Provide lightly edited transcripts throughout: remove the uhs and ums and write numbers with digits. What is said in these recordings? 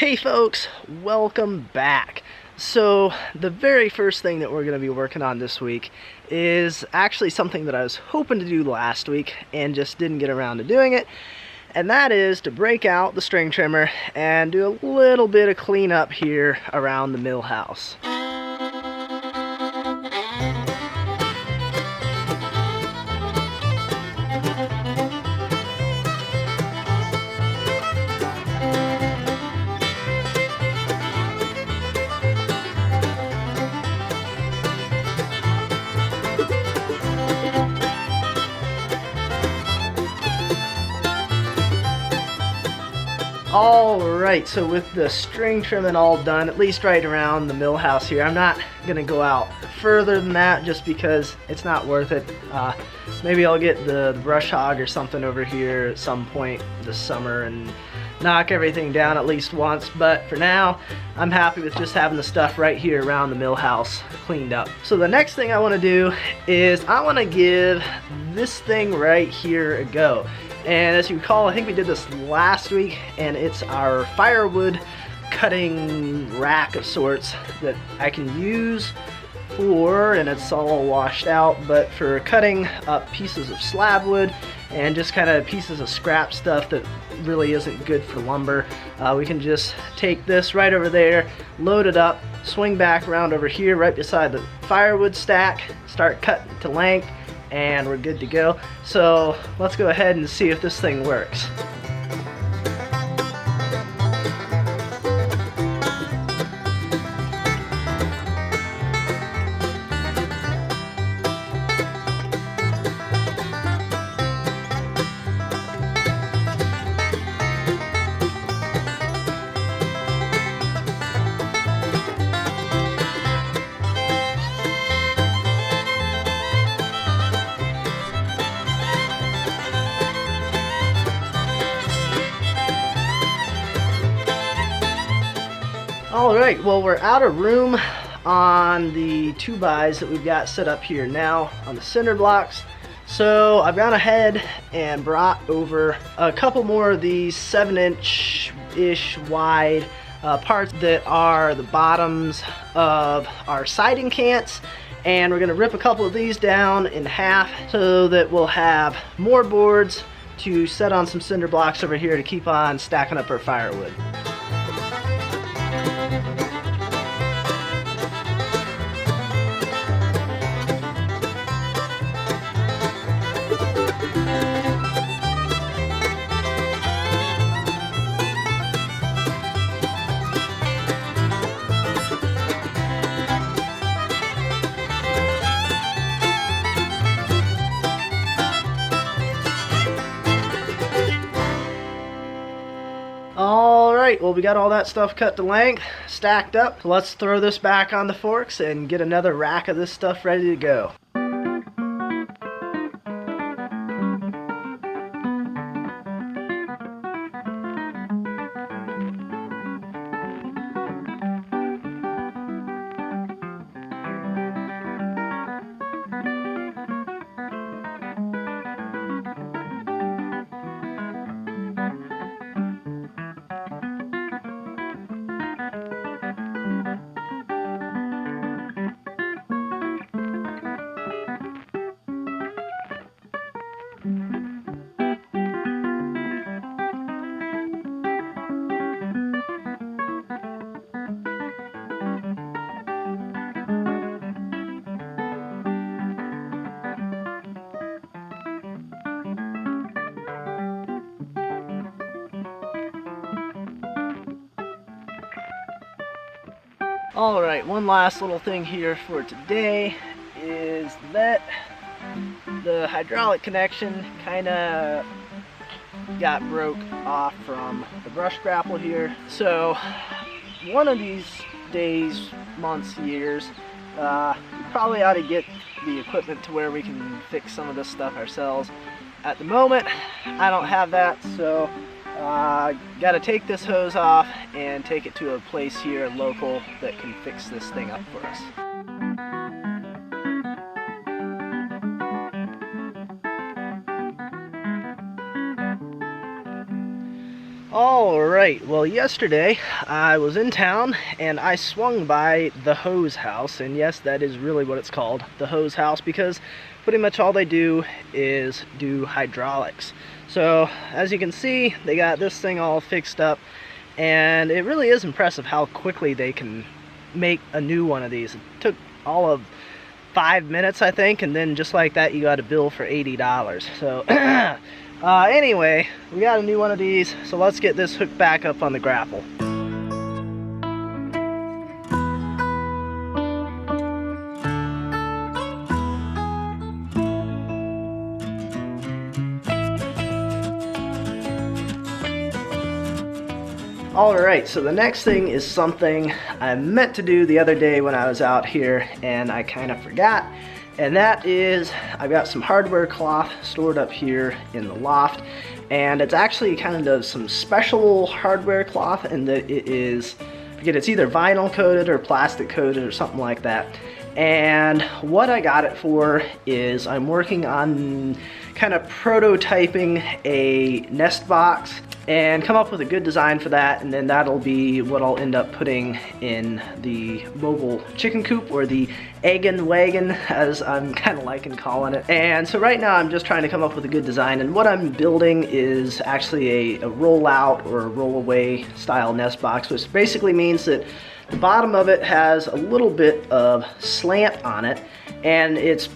Hey folks, welcome back. So the very first thing that we're going to be working on this week is actually something that I was hoping to do last week and just didn't get around to doing it, and that is to break out the string trimmer and do a little bit of cleanup here around the mill house. Alright, so with the string trimming all done, at least right around the mill house here, I'm not going to go out further than that just because it's not worth it. Maybe I'll get the brush hog or something over here at some point this summer and knock everything down at least once, but for now I'm happy with just having the stuff right here around the mill house cleaned up. So the next thing I want to do is I want to give this thing right here a go. And as you recall, I think we did this last week, and it's our firewood cutting rack of sorts that I can use for, and it's all washed out, but for cutting up pieces of slab wood and just kind of pieces of scrap stuff that really isn't good for lumber. We can just take this right over there, load it up, swing back around over here right beside the firewood stack, start cutting to length, and we're good to go. So let's go ahead and see if this thing works. Alright, well, we're out of room on the 2x that we've got set up here now on the cinder blocks. So I've gone ahead and brought over a couple more of these 7-inch-ish wide parts that are the bottoms of our siding cants. And we're going to rip a couple of these down in half so that we'll have more boards to set on some cinder blocks over here to keep on stacking up our firewood. Alright, well, we got all that stuff cut to length, stacked up. So let's throw this back on the forks and get another rack of this stuff ready to go. Alright, one last little thing here for today is that the hydraulic connection kind of got broke off from the brush grapple here. So one of these days, months, years, we probably ought to get the equipment to where we can fix some of this stuff ourselves. At the moment, I don't have that, so got to take this hose off and take it to a place here local that can fix this thing up for us. Alright. Alright, well yesterday I was in town and I swung by the hose house, and yes, that is really what it's called, the hose house, because pretty much all they do is do hydraulics. So as you can see, they got this thing all fixed up, and it really is impressive how quickly they can make a new one of these. It took all of 5 minutes, I think, and then just like that you got a bill for $80. So anyway, we got a new one of these, so let's get this hooked back up on the grapple. Alright, so the next thing is something I meant to do the other day when I was out here and I kind of forgot. And that is, I've got some hardware cloth stored up here in the loft, and it's actually kind of some special hardware cloth, and that it is, again, it's either vinyl coated or plastic coated or something like that. And what I got it for is I'm working on kind of prototyping a nest box and come up with a good design for that, and then that'll be what I'll end up putting in the mobile chicken coop, or the eggin wagon, as I'm kind of liking calling it. And so right now I'm just trying to come up with a good design, and what I'm building is actually a roll-out or a roll-away style nest box, which basically means that the bottom of it has a little bit of slant on it, and it's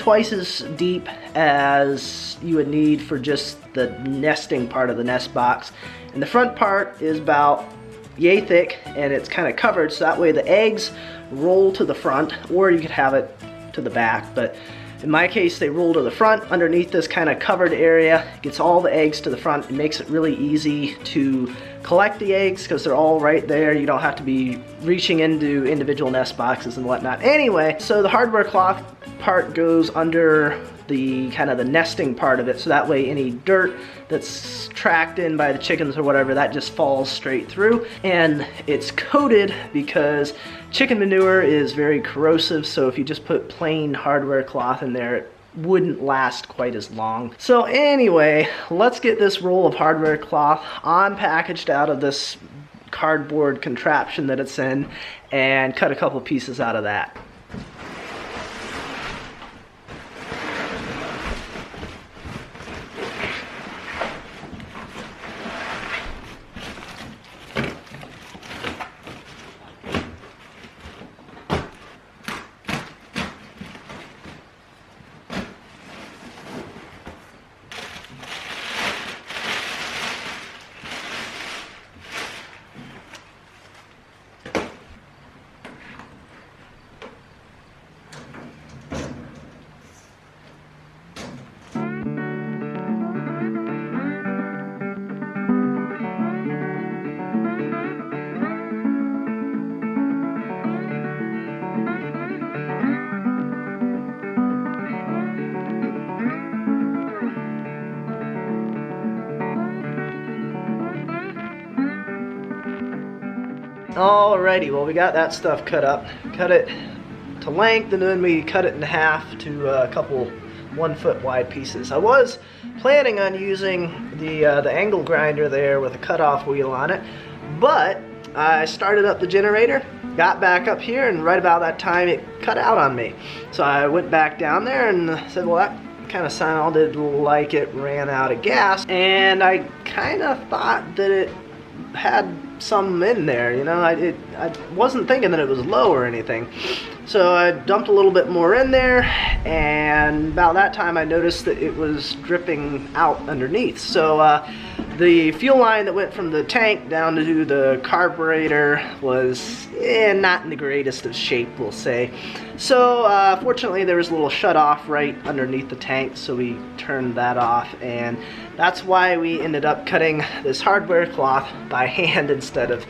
twice as deep as you would need for just the nesting part of the nest box. And the front part is about yay thick, and it's kind of covered, so that way the eggs roll to the front, or you could have it to the back, but in my case they roll to the front underneath this kind of covered area. It gets all the eggs to the front. It makes it really easy to collect the eggs because they're all right there. You don't have to be reaching into individual nest boxes and whatnot. Anyway, so the hardware cloth part goes under the kind of the nesting part of it, so that way any dirt that's tracked in by the chickens or whatever, that just falls straight through. And it's coated because chicken manure is very corrosive, so if you just put plain hardware cloth in there, it wouldn't last quite as long. So anyway, let's get this roll of hardware cloth unpackaged out of this cardboard contraption that it's in and cut a couple pieces out of that. Alrighty, well we got that stuff cut up. Cut it to length, and then we cut it in half to a couple 1 foot wide pieces. I was planning on using the angle grinder there with a cutoff wheel on it, but I started up the generator, got back up here, and right about that time it cut out on me. So I went back down there and said, well, that kind of sounded like it ran out of gas, and I kind of thought that it had some in there, you know. I wasn't thinking that it was low or anything, so I dumped a little bit more in there, and about that time I noticed that it was dripping out underneath. So the fuel line that went from the tank down to the carburetor was not in the greatest of shape, we'll say. So fortunately there was a little shut off right underneath the tank, so we turned that off, and that's why we ended up cutting this hardware cloth by hand instead of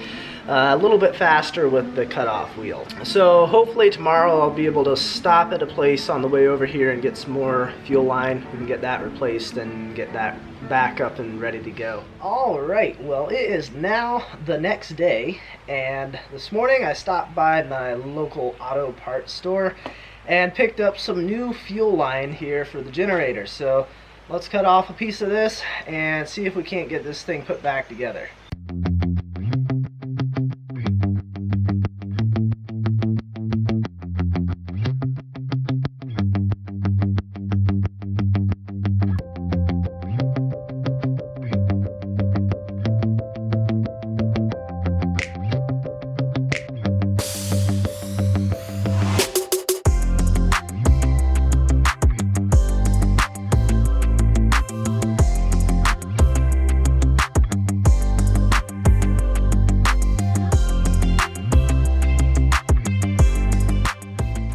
a little bit faster with the cutoff wheel. So hopefully tomorrow I'll be able to stop at a place on the way over here and get some more fuel line. We can get that replaced and get that back up and ready to go. Alright, well it is now the next day, and this morning I stopped by my local auto parts store and picked up some new fuel line here for the generator. So let's cut off a piece of this and see if we can't get this thing put back together.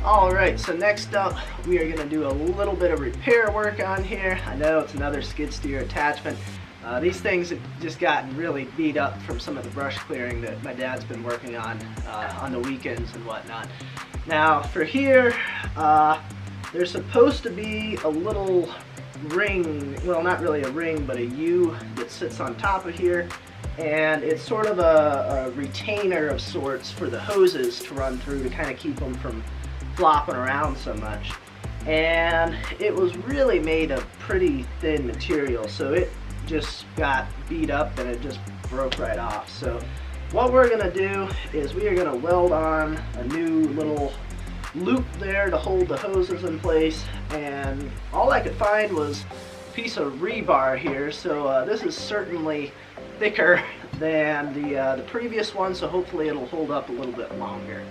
Alright, so next up we are going to do a little bit of repair work on here. I know it's another skid steer attachment. These things have just gotten really beat up from some of the brush clearing that my dad's been working on the weekends and whatnot. Now for here, there's supposed to be a little ring, well not really a ring, but a U that sits on top of here. And it's sort of a retainer of sorts for the hoses to run through to kind of keep them from flopping around so much. And it was really made of pretty thin material, so it just got beat up and it just broke right off. So what we're gonna do is we are gonna weld on a new little loop there to hold the hoses in place, and all I could find was a piece of rebar here. So this is certainly thicker than the previous one, so hopefully it'll hold up a little bit longer.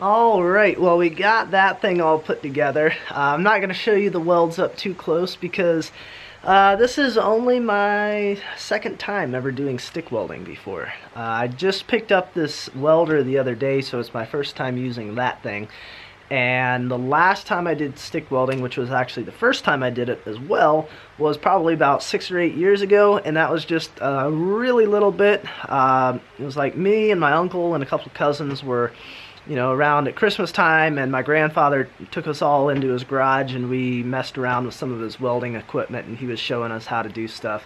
Alright, well we got that thing all put together. I'm not going to show you the welds up too close because this is only my second time ever doing stick welding before. I just picked up this welder the other day, so it's my first time using that thing. And the last time I did stick welding, which was actually the first time I did it as well, was probably about 6 or 8 years ago, and that was just a really little bit. It was like me and my uncle and a couple of cousins were, you know, around at Christmas time, and my grandfather took us all into his garage and we messed around with some of his welding equipment, and he was showing us how to do stuff.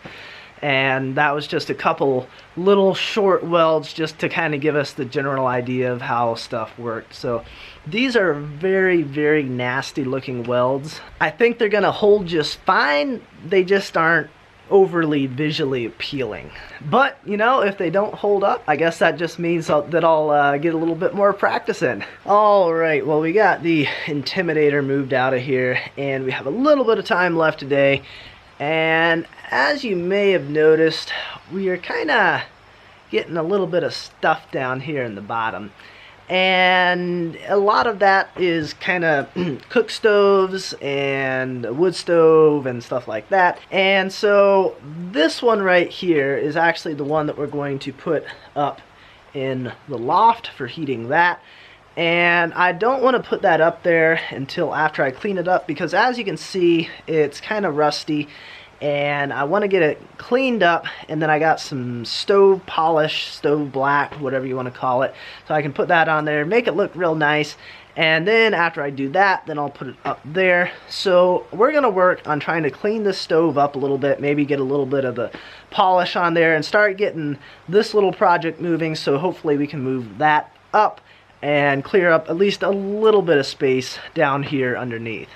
And that was just a couple little short welds just to kind of give us the general idea of how stuff worked. So these are very, very nasty looking welds. I think they're gonna hold just fine. They just aren't overly visually appealing. But, you know, if they don't hold up, I guess that just means that I'll get a little bit more practice in. Alright, well we got the Intimidator moved out of here, and we have a little bit of time left today. And as you may have noticed, we are kind of getting a little bit of stuff down here in the bottom. And a lot of that is kind of cook stoves and a wood stove and stuff like that. And so this one right here is actually the one that we're going to put up in the loft for heating that. And I don't want to put that up there until after I clean it up, because as you can see, it's kind of rusty. And I want to get it cleaned up, and then I got some stove polish, stove black, whatever you want to call it, so I can put that on there, make it look real nice. And then after I do that, then I'll put it up there. So we're going to work on trying to clean this stove up a little bit, maybe get a little bit of the polish on there and start getting this little project moving, so hopefully we can move that up and clear up at least a little bit of space down here underneath.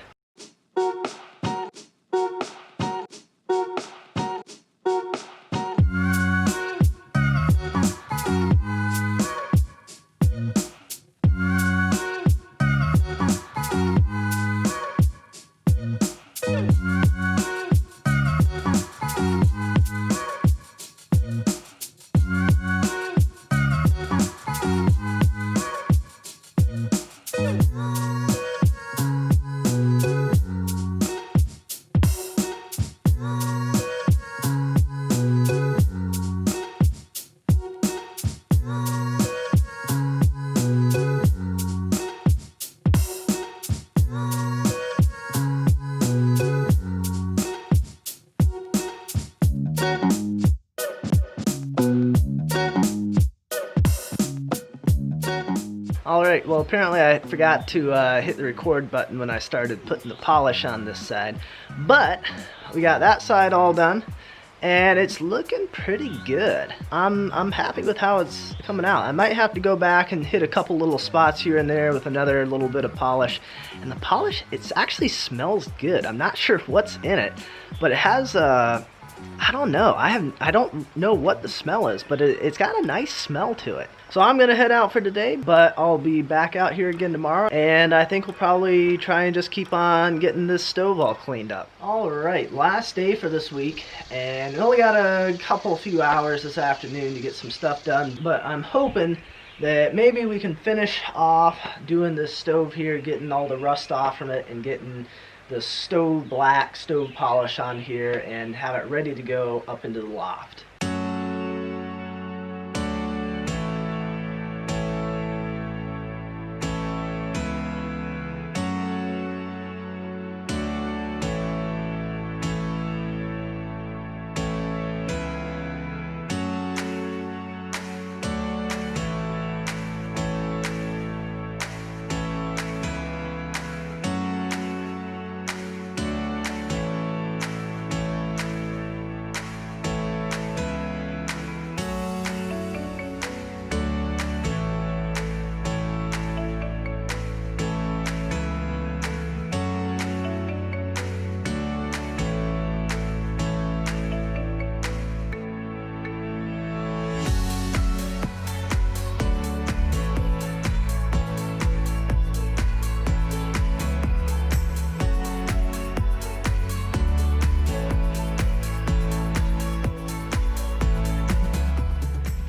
Alright, well apparently I forgot to hit the record button when I started putting the polish on this side. But we got that side all done and it's looking pretty good. I'm happy with how it's coming out. I might have to go back and hit a couple little spots here and there with another little bit of polish. And the polish, it actually smells good. I'm not sure what's in it, but it has I don't know. I don't know what the smell is, but it's got a nice smell to it. So I'm gonna head out for today, but I'll be back out here again tomorrow, and I think we'll probably try and just keep on getting this stove all cleaned up. Alright, last day for this week, and we only got a few hours this afternoon to get some stuff done, but I'm hoping that maybe we can finish off doing this stove here, getting all the rust off from it, and getting the black stove polish on here, and have it ready to go up into the loft.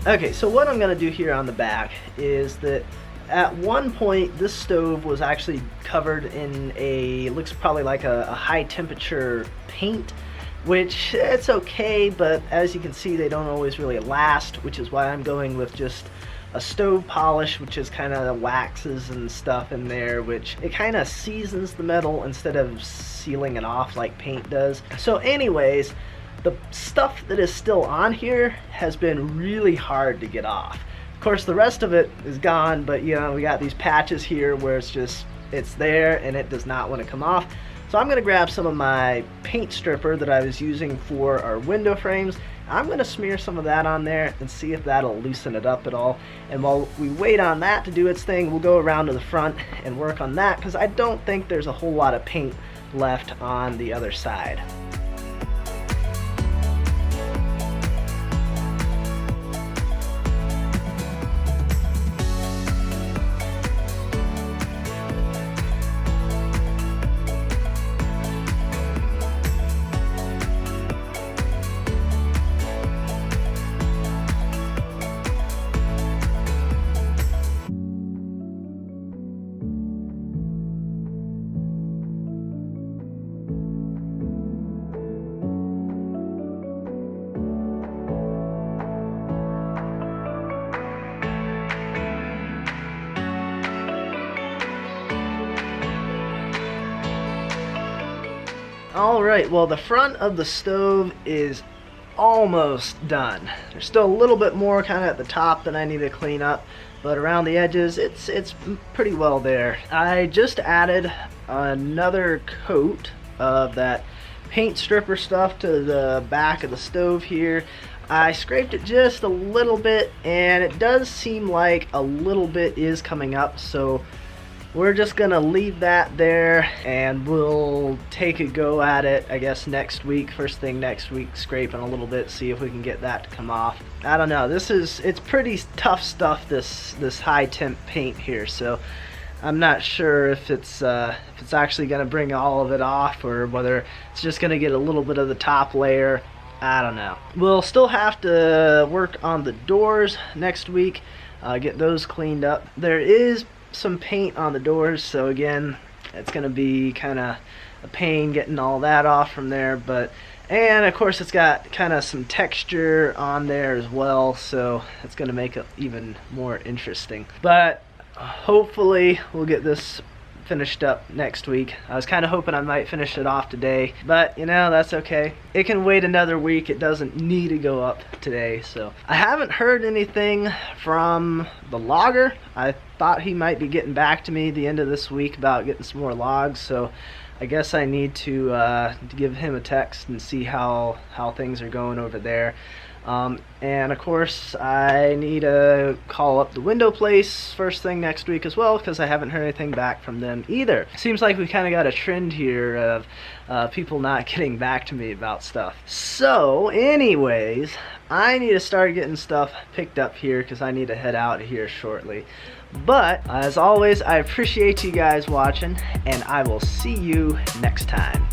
Okay, so what I'm going to do here on the back is that at one point this stove was actually covered in looks probably like a high temperature paint, which it's okay, but as you can see they don't always really last, which is why I'm going with just a stove polish, which is kind of waxes and stuff in there, which it kind of seasons the metal instead of sealing it off like paint does. So anyways, the stuff that is still on here has been really hard to get off. Of course, the rest of it is gone, but you know, we got these patches here where it's there and it does not want to come off. So I'm going to grab some of my paint stripper that I was using for our window frames. I'm going to smear some of that on there and see if that'll loosen it up at all. And while we wait on that to do its thing, we'll go around to the front and work on that, because I don't think there's a whole lot of paint left on the other side. Alright, well the front of the stove is almost done. There's still a little bit more kind of at the top that I need to clean up, but around the edges it's pretty well there. I just added another coat of that paint stripper stuff to the back of the stove here. I scraped it just a little bit and it does seem like a little bit is coming up, so we're just gonna leave that there and we'll take a go at it, I guess, next week, first thing next week, scraping a little bit, see if we can get that to come off. I don't know, it's pretty tough stuff, this high temp paint here, so I'm not sure if it's actually gonna bring all of it off or whether it's just gonna get a little bit of the top layer. I don't know. We'll still have to work on the doors next week, get those cleaned up. There is some paint on the doors, so again, it's gonna be kind of a pain getting all that off from there, and of course it's got kind of some texture on there as well, so it's gonna make it even more interesting. But hopefully we'll get this finished up next week. I was kind of hoping I might finish it off today, but you know, that's okay. It can wait another week. It doesn't need to go up today. So I haven't heard anything from the logger. I thought he might be getting back to me the end of this week about getting some more logs, so I guess I need to give him a text and see how things are going over there. And of course I need to call up the window place first thing next week as well, because I haven't heard anything back from them either. Seems like we kind of got a trend here of people not getting back to me about stuff. So anyways, I need to start getting stuff picked up here because I need to head out here shortly. But as always, I appreciate you guys watching, and I will see you next time.